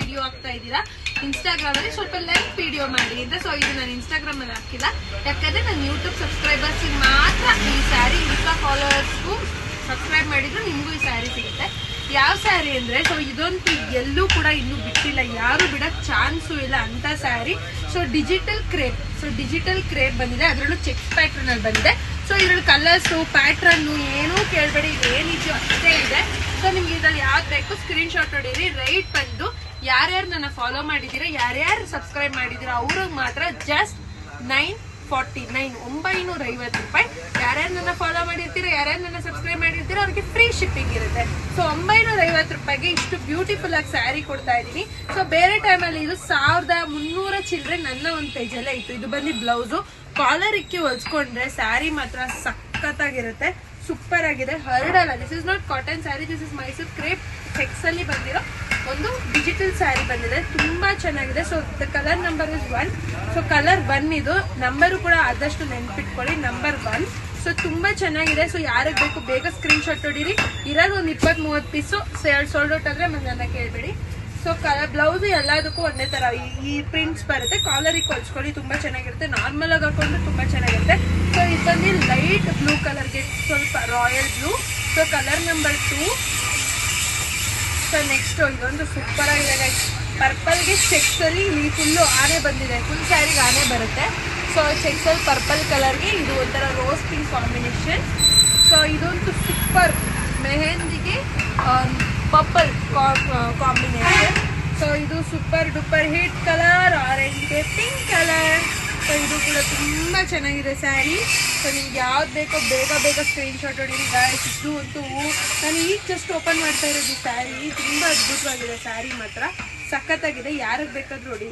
Video ಹಾಕ್ತಾ ಇದ್ದೀರಾ, Instagram ಅಲ್ಲಿ ಸ್ವಲ್ಪ ಲೆಂತ್ ವಿಡಿಯೋ ಮಾಡಿ ಅಂತ. ಸೊ ಇದು ನಾನು ಇನ್ಸ್ಟಾಗ್ರಾಮ್ ಅಲ್ಲಿ ಹಾಕಿಲ್ಲ, ಯಾಕಂದ್ರೆ ನನ್ನ ಯೂಟ್ಯೂಬ್ ಸಬ್ಸ್ಕ್ರೈಬರ್ಸ್ ಮಾತ್ರ ಈ ಸ್ಯಾರಿ, ಇನ್ಸ್ಟಾ ಫಾಲೋವರ್ಸ್ಗೂ ಸಬ್ಸ್ಕ್ರೈಬ್ ಮಾಡಿದ್ರು ನಿಮ್ಗೂ ಈ ಸ್ಯಾರಿ ಸಿಗುತ್ತೆ. ಯಾವ ಸ್ಯಾರಿ ಅಂದ್ರೆ, ಸೊ ಇದಂತೂ ಎಲ್ಲೂ ಕೂಡ ಇನ್ನೂ ಬಿಟ್ಟಿಲ್ಲ, ಯಾರು ಬಿಡಕ್ ಚಾನ್ಸು ಇಲ್ಲ ಅಂತ ಸ್ಯಾರಿ. ಸೊ ಡಿಜಿಟಲ್ ಕ್ರೇಪ್ ಬಂದಿದೆ, ಅದರಲ್ಲೂ ಚೆಕ್ ಪ್ಯಾಟರ್ನ್ ಅಲ್ಲಿ ಬಂದಿದೆ. ಸೊ ಇದ್ರಲ್ಲಿ ಕಲರ್ಸು ಪ್ಯಾಟ್ರನ್ನು ಏನೂ ಕೇಳಬೇಡಿ, ಏನಿದೆಯೋ ಅಷ್ಟೇ ಇದೆ. ಸೊ ನಿಮ್ಗೆ ಇದ್ರಲ್ಲಿ ಯಾವ್ದು ಬೇಕು ಸ್ಕ್ರೀನ್ ಶಾಟ್ ಹೊಡೀರಿ. ರೈಟ್ ಬಂದು ಯಾರ್ಯಾರು ನನ್ನ ಫಾಲೋ ಮಾಡಿದ್ದೀರಾ, ಯಾರ್ಯಾರು ಸಬ್ಸ್ಕ್ರೈಬ್ ಮಾಡಿದ್ದೀರಾ ಅವ್ರಿಗೆ ಮಾತ್ರ ಜಸ್ಟ್ 950 ರೂಪಾಯಿ. ಯಾರ್ಯಾರು ನನ್ನ ಫಾಲೋ ಮಾಡಿರ್ತೀರಾ, ಯಾರ್ಯಾರು ನನ್ನ ಸಬ್ಸ್ಕ್ರೈಬ್ ಮಾಡಿರ್ತೀರಾ ಅವ್ರಿಗೆ ಫ್ರೀ ಶಿಪ್ಪಿಂಗ್ ಇರುತ್ತೆ. ಸೊ 950 ರೂಪಾಯಿಗೆ ಇಷ್ಟು ಬ್ಯೂಟಿಫುಲ್ ಆಗಿ ಸ್ಯಾರಿ ಕೊಡ್ತಾ ಇದ್ದೀನಿ. ಸೊ ಬೇರೆ ಟೈಮಲ್ಲಿ ಇದು 1300 ಚಿಲ್ಲರೆ ನನ್ನ ಒಂದು ಪೇಜಲ್ಲೇ ಇತ್ತು. ಇದು ಬಂದು ಬ್ಲೌಸು, ಕಾಲರ್ ಇಕ್ಕಿ ಹೊಲ್ಸ್ಕೊಂಡ್ರೆ ಸ್ಯಾರಿ ಮಾತ್ರ ಸಖತ್ತಾಗಿರುತ್ತೆ, ಸೂಪರ್ ಆಗಿದೆ, ಹರಡಲ್ಲ. This is not cotton sari, this is Mysore crepe checks ಅಲ್ಲಿ ಬಂದಿರೋ ಒಂದು ಡಿಜಿಟಲ್ ಸ್ಯಾರಿ ಬಂದಿದೆ, ತುಂಬಾ ಚೆನ್ನಾಗಿದೆ. So the colour number is 1. So colour 1 ಇದು, ನಂಬರು ಕೂಡ ಆದಷ್ಟು ನೆನ್ಪಿಟ್ಕೊಳ್ಳಿ, ನಂಬರ್ 1. ಸೊ ತುಂಬಾ ಚೆನ್ನಾಗಿದೆ. ಸೊ ಯಾರಿಗೆ ಬೇಕು ಬೇಗ ಸ್ಕ್ರೀನ್ ಶಾಟ್ ಹೊಡೀರಿ. ಇರೋದು ಒಂದು 20-30 ಪೀಸು, ಸೋಲ್ಡ್ ಔಟ್ ಆದ್ರೆ ನನ್ನ ಕೇಳ್ಬೇಡಿ. ಸೊ ಬ್ಲೌಸ್ ಎಲ್ಲದಕ್ಕೂ ಒಂದೇ ತರ ಈ ಪ್ರಿಂಟ್ಸ್ ಬರುತ್ತೆ, ಕಾಲರಿಗೆ ಹೊಲ್ಸ್ಕೊಳ್ಳಿ, ತುಂಬಾ ಚೆನ್ನಾಗಿರುತ್ತೆ. ನಾರ್ಮಲ್ ಆಗಿ ಹಾಕೊಂಡ್ರೆ ತುಂಬಾ ಚೆನ್ನಾಗಿರುತ್ತೆ. ಸೊ ಇದು ಬಂದು ಲೈಟ್ ಬ್ಲೂ ಕಲರ್ಗೆ ಸ್ವಲ್ಪ royal blue. So colour number 2. So next ಇದೊಂದು ಸೂಪರ್ ಆಗಿದೆ, ಪರ್ಪಲ್ಗೆ ಚೆಕ್ಸ್ ಅಲ್ಲಿ ಈ ಫುಲ್ಲು ಆನೆ ಬಂದಿದೆ, ಫುಲ್ ಸ್ಯಾರಿಗೆ ಆನೆ ಬರುತ್ತೆ. ಸೊ ಚೆಕ್ಸ್ ಅಲ್ಲಿ ಪರ್ಪಲ್ ಕಲರ್ಗೆ ಇದು ಒಂಥರ ರೋಸ್ ಪಿಂಕ್ ಕಾಂಬಿನೇಷನ್. ಸೊ ಇದೊಂದು ಸೂಪರ್ ಮೆಹಂದಿಗೆ ಪರ್ಪಲ್ ಕಾಂಬಿನೇಷನ್. ಸೊ ಇದು ಸೂಪರ್ ಡೂಪರ್ ಹಿಟ್ ಕಲರ್, ಆರೆಂಜ್ಗೆ ಪಿಂಕ್ ಕಲರ್. ಸೊ ಇದು ಕೂಡ ತುಂಬಾ ಚೆನ್ನಾಗಿದೆ ಸ್ಯಾರಿ. ಸೊ ನಿಮ್ಗೆ ಯಾವ್ದು ಬೇಕೋ ಬೇಗ ಸ್ಕ್ರೀನ್ ಶಾಟ್ ಹೊಡೀರಿ ಗಾಯ್ಸ್. ಇದು ಅಂತೂ ನಾನು ಈಗ ಜಸ್ಟ್ ಓಪನ್ ಮಾಡ್ತಾ ಇರೋದು ಸ್ಯಾರಿ, ತುಂಬಾ ಅದ್ಭುತವಾಗಿದೆ ಸ್ಯಾರಿ, ಮಾತ್ರ ಸಖತ್ತಾಗಿದೆ. ಯಾರಿಗೆ ಬೇಕಾದ್ರೂ ಹೊಡಿ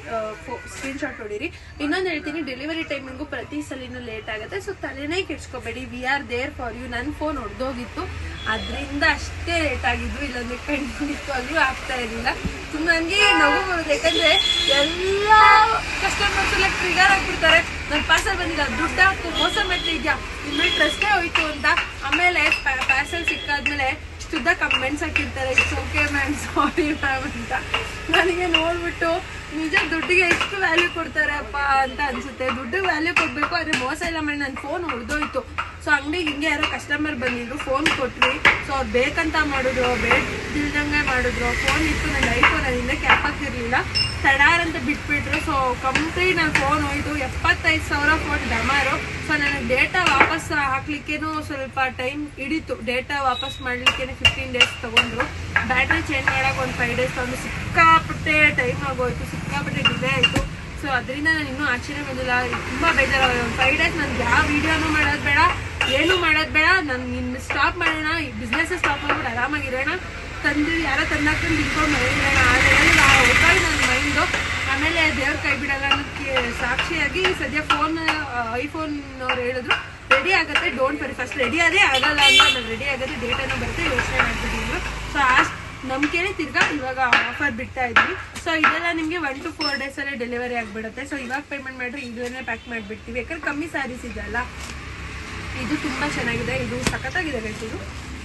ಸ್ಕ್ರೀನ್ ಶಾಟ್ ಹೊಡೀರಿ. ಇನ್ನೊಂದು ಹೇಳ್ತೀನಿ, ಡೆಲಿವರಿ ಟೈಮಿಂಗು ಪ್ರತಿ ಸಲಿನೂ ಲೇಟ್ ಆಗುತ್ತೆ. ಸೊ ತಲೆನೇ ಕೆಡ್ಸ್ಕೊಬೇಡಿ, we are there for you. ನನ್ನ ಫೋನ್ ಹೊಡೆದೋಗಿತ್ತು, ಅದರಿಂದ ಅಷ್ಟೇ ಲೇಟ್ ಆಗಿದ್ದು, ಇಲ್ಲೊಂದು ಖಂಡಿತವಾಗ್ಲೂ ಆಗ್ತಾ ಇರಲಿಲ್ಲ. ನನಗೆ ನಗು ಬರುತ್ತೆ, ಯಾಕಂದ್ರೆ ಎಲ್ಲ ಕಸ್ಟಮರ್ಸ್ ಎಲ್ಲ ಟ್ರಿಗರ್ ಆಗ್ಬಿಡ್ತಾರೆ, ನನ್ನ ಪಾರ್ಸಲ್ ಬಂದಿಲ್ಲ, ದುಡ್ಡು ಹಾಕು, ಮೋಸ ಮಾಡ್ತಿದ್ಯಾ, ಇನ್ಮೇಲೆ ಟ್ರಸ್ಟೇ ಹೋಯ್ತು ಅಂತ. ಆಮೇಲೆ ಪಾರ್ಸಲ್ ಸಿಕ್ಕಾದ್ಮೇಲೆ ಶುದ್ಧ ಕಮೆಂಟ್ಸ್ ಹಾಕಿರ್ತಾರೆ, it's okay ma'am, sorry ma'am ಅಂತ. ನನಗೆ ನೋಡ್ಬಿಟ್ಟು ನಿಜ ದುಡ್ಡಿಗೆ ಎಷ್ಟು ವ್ಯಾಲ್ಯೂ ಕೊಡ್ತಾರೆ ಅಪ್ಪ ಅಂತ ಅನ್ಸುತ್ತೆ. ದುಡ್ಡು ವ್ಯಾಲ್ಯೂ ಕೊಡಬೇಕು, ಆದರೆ ಮೋಸ ಇಲ್ಲ ಮಾಡಿ ನನ್ನ ಫೋನ್ ಹೊಡೆದೋಯ್ತು. ಸೊ ಅಂಗಡಿಗೆ ಹಿಂಗೆ ಯಾರೋ ಕಸ್ಟಮರ್ ಬಂದಿದ್ರು, ಫೋನ್ ಕೊಟ್ವಿ. ಸೊ ಅವ್ರು ಬೇಕಂತ ಮಾಡಿದ್ರು, ಬೇಕಿಲ್ದಂಗೆ ಮಾಡಿದ್ರು. ಫೋನ್ ಇತ್ತು ನನ್ನ ಐಫೋನ್, ಅದರಿಂದ ಕ್ಯಾಪ್ ಹಾಕಿರ್ಲಿಲ್ಲ, ತಡಾರ್ ಅಂತ ಬಿಟ್ಬಿಟ್ರು. ಸೊ ಕಂಪ್ಲೀಟ್ ನನ್ನ ಫೋನ್ ಹೋಯ್ತು, 75,000 ಫೋನ್ ಡಮಾರು. ಸೊ ನನಗೆ ಡೇಟಾ ವಾಪಸ್ ಹಾಕ್ಲಿಕ್ಕೇನು ಸ್ವಲ್ಪ ಟೈಮ್ ಹಿಡಿತು, ಡೇಟಾ ವಾಪಸ್ ಮಾಡ್ಲಿಕ್ಕೇನೆ 15 ಡೇಸ್ ತೊಗೊಂಡ್ರು. ಬ್ಯಾಟ್ರಿ ಚೇಂಜ್ ಮಾಡೋಕೆ ಒಂದು 5 ಡೇಸ್ ತೊಗೊಂಡು ಸಿಕ್ಕಾಪಟ್ಟೆ ಟೈಮ್ ಆಗೋಯ್ತು, ಸಿಕ್ಕಾಪಟ್ಟೆ ಡಿಲೇ ಆಯಿತು. ಸೊ ಅದರಿಂದ ನಾನು ಇನ್ನೂ ಆಶ್ಚರ್ಯ ಬಂದಿಲ್ಲ, ತುಂಬ ಬೇಜಾರಾಗಿದೆ. ಒಂದು 5 ಡೇಸ್ ನನಗೆ ಯಾವ ವೀಡಿಯೋನು ಮಾಡೋದು ಬೇಡ, ಏನು ಮಾಡೋದು ಬೇಡ, ನಾನು ಇನ್ನು ಸ್ಟಾಪ್ ಮಾಡೋಣ, ಈ ಬಿಸ್ನೆಸ್ ಸ್ಟಾಪ್ ಮಾಡ್ಬಿಟ್ಟು ಆರಾಮಾಗಿರೋಣ, ತಂದು ಯಾರೋ ತಂದಾಕೊಂಡು ತಿನ್ಕೊಂಡು ಮನೆಯಿರೋಣ, ಅದೆಲ್ಲ ಹೋಗಿ ನನ್ನ ಮೈಂಡು. ಆಮೇಲೆ ದೇವ್ರ ಕೈ ಬಿಡಲ್ಲ ಅನ್ನೋದಕ್ಕೆ ಸಾಕ್ಷಿಯಾಗಿ ಸದ್ಯ ಐಫೋನ್ ಅವ್ರು ಹೇಳಿದ್ರು ರೆಡಿ ಆಗುತ್ತೆ, ಡೋಂಟ್ ವರಿ, ಫಸ್ಟ್ ರೆಡಿ ಅದೇ ಆಗಲ್ಲ ಅಂತ. ನಾನು ರೆಡಿ ಆಗುತ್ತೆ, ಡೇಟನ್ನು ಬರುತ್ತೆ, ಯೋಚನೆ ಮಾಡ್ತಿದ್ರು. ಸೊ ನಂಬಿಕೆನೇ ತಿರ್ಗಾ ಇವಾಗ ಆಫರ್ ಬಿಡ್ತಾ ಇದ್ವಿ. ಸೊ ಇದೆಲ್ಲ ನಿಮಗೆ 1 to 4 ಡೇಸಲ್ಲೇ ಡೆಲಿವರಿ ಆಗಿಬಿಡುತ್ತೆ. ಸೊ ಇವಾಗ ಪೇಮೆಂಟ್ ಮಾಡಿದ್ರೆ ಈಗಲೇ ಪ್ಯಾಕ್ ಮಾಡಿಬಿಡ್ತೀವಿ, ಯಾಕಂದ್ರೆ ಕಮ್ಮಿ ಸ್ಯಾರೀಸ್ ಇದೆಲ್ಲ. ಇದು ತುಂಬ ಚೆನ್ನಾಗಿದೆ, ಇದು ಸಖತ್ತಾಗಿದೆ ಗೈಸ್, ಇದು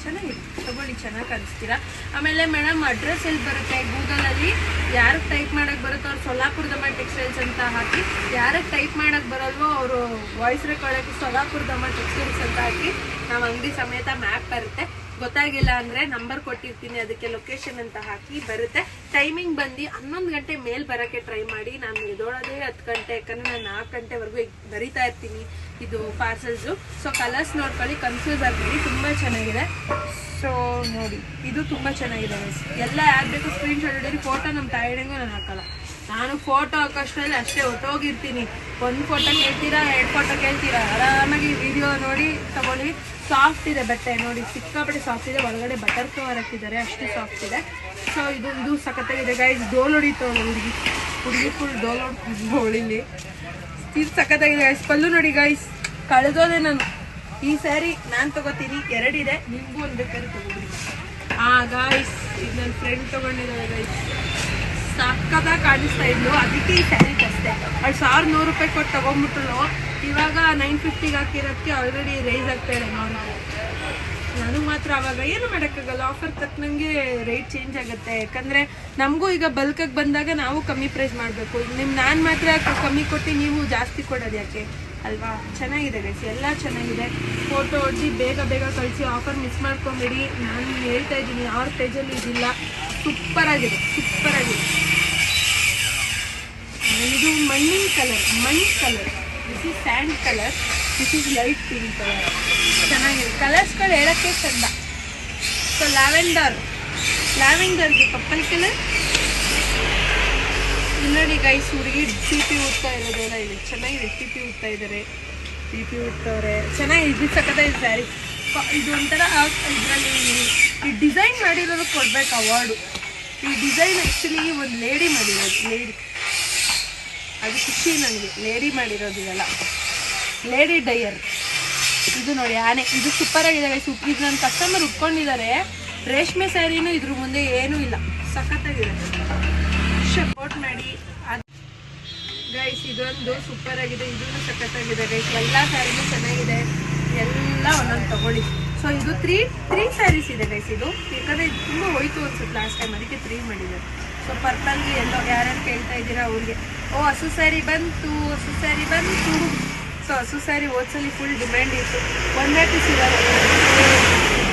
ಚೆನ್ನಾಗಿದೆ, ತಗೊಳ್ಳಿ, ಚೆನ್ನಾಗಿ ಕಾಣಿಸ್ತೀರಾ. ಆಮೇಲೆ ಮೇಡಮ್ ಅಡ್ರೆಸ್ ಎಲ್ಲಿ ಬರುತ್ತೆ ಗೂಗಲಲ್ಲಿ, ಯಾರಿಗೆ ಟೈಪ್ ಮಾಡೋಕ್ಕೆ ಬರುತ್ತೋ ಅವ್ರು ಸೊಲ್ಲಾಪುರದಮ್ಮ ಟೆಕ್ಸ್ಟೈಲ್ಸ್ ಅಂತ ಹಾಕಿ, ಯಾರಿಗೆ ಟೈಪ್ ಮಾಡೋಕ್ಕೆ ಬರಲ್ವೋ ಅವರು ವಾಯ್ಸ್ ರೆಕಾರ್ಡಕ್ಕೆ ಸೊಲ್ಲಾಪುರದಮ್ಮ ಟೆಕ್ಸ್ಟೈಲ್ಸ್ ಅಂತ ಹಾಕಿ, ನಾವು ಅಂಗಡಿ ಸಮೇತ ಮ್ಯಾಪ್ ಬರುತ್ತೆ. ಗೊತ್ತಾಗಿಲ್ಲ ಅಂದರೆ ನಂಬರ್ ಕೊಟ್ಟಿರ್ತೀನಿ, ಅದಕ್ಕೆ ಲೊಕೇಶನ್ ಅಂತ ಹಾಕಿ ಬರುತ್ತೆ. ಟೈಮಿಂಗ್ ಬಂದು 11 ಗಂಟೆ ಮೇಲೆ ಬರೋಕ್ಕೆ ಟ್ರೈ ಮಾಡಿ. ನಾನು ಎದೋಳೋದೇ 10 ಗಂಟೆ, ಯಾಕಂದರೆ ನಾನು 4 ಗಂಟೆವರೆಗೂ ಬರಿತಾ ಇರ್ತೀನಿ ಇದು ಪಾರ್ಸಲ್ಸು. ಸೊ ಕಲರ್ಸ್ ನೋಡ್ಕೊಳ್ಳಿ, ಕನ್ಫ್ಯೂಸ್ ಆಗಬೇಡಿ, ತುಂಬ ಚೆನ್ನಾಗಿದೆ. ಸೊ ನೋಡಿ, ಇದು ತುಂಬ ಚೆನ್ನಾಗಿದೆ ಎಲ್ಲ. ಯಾರು ಬೇಕು ಸ್ಕ್ರೀನ್ ಶಾಟ್ ಹಿಡೀರಿ. ಫೋಟೋ ನಮ್ಮ ತಾಯಿಗೂ ನಾನು ಹಾಕಲ್ಲ, ನಾನು ಫೋಟೋ ಹಾಕೋಷ್ಟರಲ್ಲಿ ಅಷ್ಟೇ ಹೊಟ್ಟೋಗಿರ್ತೀನಿ. 1 ಫೋಟೋ ಕೇಳ್ತೀರಾ, 2 ಫೋಟೋ ಕೇಳ್ತೀರಾ, ಆರಾಮಾಗಿ ವಿಡಿಯೋ ನೋಡಿ ತಗೊಳ್ಳಿ. ಸಾಫ್ಟ್ ಇದೆ ಬಟ್ಟೆ ನೋಡಿ, ಸಿಕ್ಕಾಪಟ್ಟೆ ಸಾಫ್ಟ್ ಇದೆ, ಒಳಗಡೆ ಬಟರ್ ಕವರ್ ಹಾಕಿದ್ದಾರೆ, ಅಷ್ಟು ಸಾಫ್ಟ್ ಇದೆ. ಸೊ ಇದು ಸಖತ್ತಾಗಿದೆ ಗೈಸ್. ಡೋಲ್ ಹೊಡಿತು ಹುಡುಗಿ ಫುಲ್ ಡೋಲ್ ಹೊಳಿಲಿ, ಇದು ಸಖತ್ತಾಗಿದೆ ಗೈಸ್. ಪಲ್ಲು ನೋಡಿ ಗೈಸ್, ಕಳೆದೋದೆ ನಾನು. ಈ ಸ್ಯಾರಿ ನಾನು ತಗೋತೀನಿ, 2 ಇದೆ, ನಿಮಗೂ ಒಂದು ಬೇಕಾದ್ರೆ ತಗೋಬಿಡಿ. ಗಾಯ್ಸ್, ಇದು ನನ್ನ ಫ್ರೆಂಡ್ ತೊಗೊಂಡಿದ್ದಾಳೆ ಗೈಸ್, ಸಕ್ಕತ್ತಾಗಿ ಕಾಣಿಸ್ತಾ ಇದ್ಲು, ಅದಕ್ಕೆ ಈ ಸ್ಯಾರಿ ಅಷ್ಟೇ. ಅವಳು 1100 ರೂಪಾಯಿ ಕೊಟ್ಟು ತೊಗೊಂಡ್ಬಿಟ್ಲು. ಇವಾಗ 950 ಹಾಕಿರೋದಕ್ಕೆ ಆಲ್ರೆಡಿ ರೈಸ್ ಆಗ್ತಾ ಇದೆ ನೋಡಿ. ನನಗೆ ಮಾತ್ರ ಅವಾಗ ಏನು ಮಾಡೋಕ್ಕಾಗಲ್ಲ, ಆಫರ್ ತಕ್ಕನಂಗೆ ರೇಟ್ ಚೇಂಜ್ ಆಗುತ್ತೆ. ಯಾಕಂದರೆ ನಮಗೂ ಈಗ ಬಲ್ಕಾಗಿ ಬಂದಾಗ ನಾವು ಕಮ್ಮಿ ಪ್ರೈಸ್ ಮಾಡಬೇಕು. ಈಗ ನಾನು ಮಾತ್ರ ಕಮ್ಮಿ ಕೊಟ್ಟು ನೀವು ಜಾಸ್ತಿ ಕೊಡೋದು ಯಾಕೆ ಅಲ್ವಾ? ಚೆನ್ನಾಗಿದೆ ಗೈಸ್, ಎಲ್ಲ ಚೆನ್ನಾಗಿದೆ. ಫೋಟೋ ಹೊಡೆದು ಬೇಗ ಬೇಗ ಕಳಿಸಿ, ಆಫರ್ ಮಿಸ್ ಮಾಡ್ಕೊಂಬೇಡಿ. ನಾನು ಹೇಳ್ತಾ ಇದ್ದೀನಿ, ಅವ್ರ ಪೇಜಲ್ಲಿ ಇದಿಲ್ಲ. ಸೂಪರಾಗಿದೆ, ಸೂಪರಾಗಿದೆ. ಇದು ಮಣ್ಣಿನ ಕಲರ್, ಮಣ್ಣು colour. This is sand colour, this is light pink colour. ಚೆನ್ನಾಗಿದೆ, ಕಲರ್ಸ್ಗಳು ಹೇಳೋಕ್ಕೆ ಚಂದ. ಸೊ ಲ್ಯಾವೆಂಡರ್ಗೆ ಪರ್ಪಲ್ ಕಲರ್. ನೋಡಿ ಗೈಸ್, ಹುಡುಗಿ ಟಿ ಪಿ ಉಡ್ತಾ ಇರೋದೆಲ್ಲ ಇದೆ, ಚೆನ್ನಾಗಿದೆ. ಟಿ ಪಿ ಉಡ್ತಾ ಇದ್ದಾರೆ, ಟಿ ಪಿ ಉಡ್ತವ್ರೆ, ಚೆನ್ನಾಗಿದೆ. ಇದು ಸಕ್ಕತ್ತಾಗಿದೆ ಸ್ಯಾರಿ. ಇದು ಒಂಥರ ಇದರಲ್ಲಿ ಈ ಡಿಸೈನ್ ಮಾಡಿರೋದು ಕೊಡ್ಬೇಕು ಅವಾರ್ಡು. ಈ ಡಿಸೈನ್ ಆ್ಯಕ್ಚುಲಿ ಒಂದು ಲೇಡಿ ಮಾಡಿರೋದು, ಲೇಡಿ, ಅದು ಖುಷಿ ನನಗೆ. ಲೇಡಿ ಮಾಡಿರೋದು ಇದೆಲ್ಲ, ಲೇಡಿ ಡೈಯರ್. ಇದು ನೋಡಿ ಆನೆ, ಇದು ಸೂಪರಾಗಿದೆ ಗೈಸ್. ಇದು ನನ್ನ ಕಸ್ಟಮರ್ ಉಟ್ಕೊಂಡಿದ್ದಾರೆ. ರೇಷ್ಮೆ ಸ್ಯಾರಿನೂ ಇದ್ರ ಮುಂದೆ ಏನೂ ಇಲ್ಲ, ಸಖತ್ತಾಗಿದೆ. ಸಪೋರ್ಟ್ ಮಾಡಿ ಗೈಸ್. ಇದೊಂದು ಸೂಪರ್ ಆಗಿದೆ, ಇದೂ ಸಖತ್ತಾಗಿದೆ ಗೈಸ್. ಎಲ್ಲ ಸ್ಯಾರಿನೂ ಚೆನ್ನಾಗಿದೆ, ಎಲ್ಲ ಒಂದೊಂದು ತಗೊಳ್ಳಿ. ಸೊ ಇದು ತ್ರೀ ಸ್ಯಾರೀಸ್ ಇದೆ ಗೈಸ್. ಇದು ಯಾಕಂದರೆ ಇದು ತುಂಬ ಹೋಯ್ತು ಅನ್ಸುತ್ತೆ ಲಾಸ್ಟ್ ಟೈಮ್, ಅದಕ್ಕೆ 3 ಮಾಡಿದ್ದಾರೆ. ಸೊ ಪರ್ಪಲ್ಗೆ ಎಲ್ಲೋ ಯಾರ್ಯಾರು ಕೇಳ್ತಾ ಇದ್ದೀರಾ ಅವ್ರಿಗೆ. ಹಸು ಸ್ಯಾರಿ ಬಂತು, ಹಸು ಸ್ಯಾರಿ ಬಂತು. ಸೊ ಹಸು ಸ್ಯಾರಿ ಓದ್ಸಲಿ ಫುಲ್ ಡಿಮ್ಯಾಂಡ್ ಇತ್ತು, ಒಂದೇ ಪೀಸ್ ಇರೋದು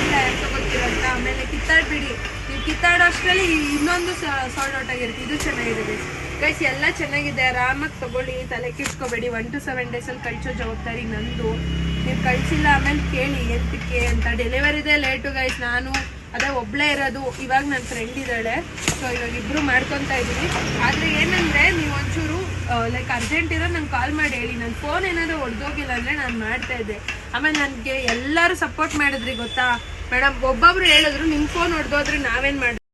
ಇಲ್ಲ ಅಂತ ಗೊತ್ತಿರಂತ. ಆಮೇಲೆ ಕಿತ್ತಾಡ್ಬಿಡಿ, ನೀವು ಕಿತ್ತಾಡೋ ಅಷ್ಟರಲ್ಲಿ ಇನ್ನೊಂದು ಸಾಲ್ಡ್ ಔಟ್ ಆಗಿರುತ್ತೆ. ಇದು ಚೆನ್ನಾಗಿದೆ ಗೈಸ್. ಗೈಸ್ ಎಲ್ಲ ಚೆನ್ನಾಗಿದೆ, ಆರಾಮಾಗಿ ತೊಗೊಳ್ಳಿ, ತಲೆ ಕೆಡ್ಸ್ಕೊಬೇಡಿ. 1 to 7 ಡೇಸಲ್ಲಿ ಕಳಿಸೋ ಜವಾಬ್ದಾರಿ ನಂದು. ನೀವು ಕಳಿಸಿಲ್ಲ ಆಮೇಲೆ ಕೇಳಿ ಎಂತಕ್ಕೆ ಅಂತ. ಡೆಲಿವರಿದೇ ಲೇಟು ಗೈಸ್. ನಾನು ಅದೇ ಒಬ್ಬಳೇ ಇರೋದು, ಇವಾಗ ನನ್ನ ಫ್ರೆಂಡ್ ಇದ್ದಾಳೆ. ಸೊ ಇವಾಗ ಇಬ್ಬರು ಮಾಡ್ಕೊತಾ ಇದ್ದೀವಿ. ಆದರೆ ಏನಂದರೆ ನೀವು ಒಂಚೂರು ಲೈಕ್ ಅರ್ಜೆಂಟ್ ಇರೋ ನಂಗೆ ಕಾಲ್ ಮಾಡಿ ಹೇಳಿ. ನನ್ನ ಫೋನ್ ಏನಾದರೂ ಹೊಡೆದೋಗಿಲ್ಲ ಅಂದರೆ ನಾನು ಮಾಡ್ತಾಯಿದ್ದೆ. ಆಮೇಲೆ ನನಗೆ ಎಲ್ಲರೂ ಸಪೋರ್ಟ್ ಮಾಡಿದ್ರಿ ಗೊತ್ತಾ ಮೇಡಮ್. ಒಬ್ಬೊಬ್ರು ಹೇಳಿದ್ರು ನಿಮ್ಮ ಫೋನ್ ಹೊಡೆದೋದ್ರೆ ನಾವೇನು ಮಾಡಿ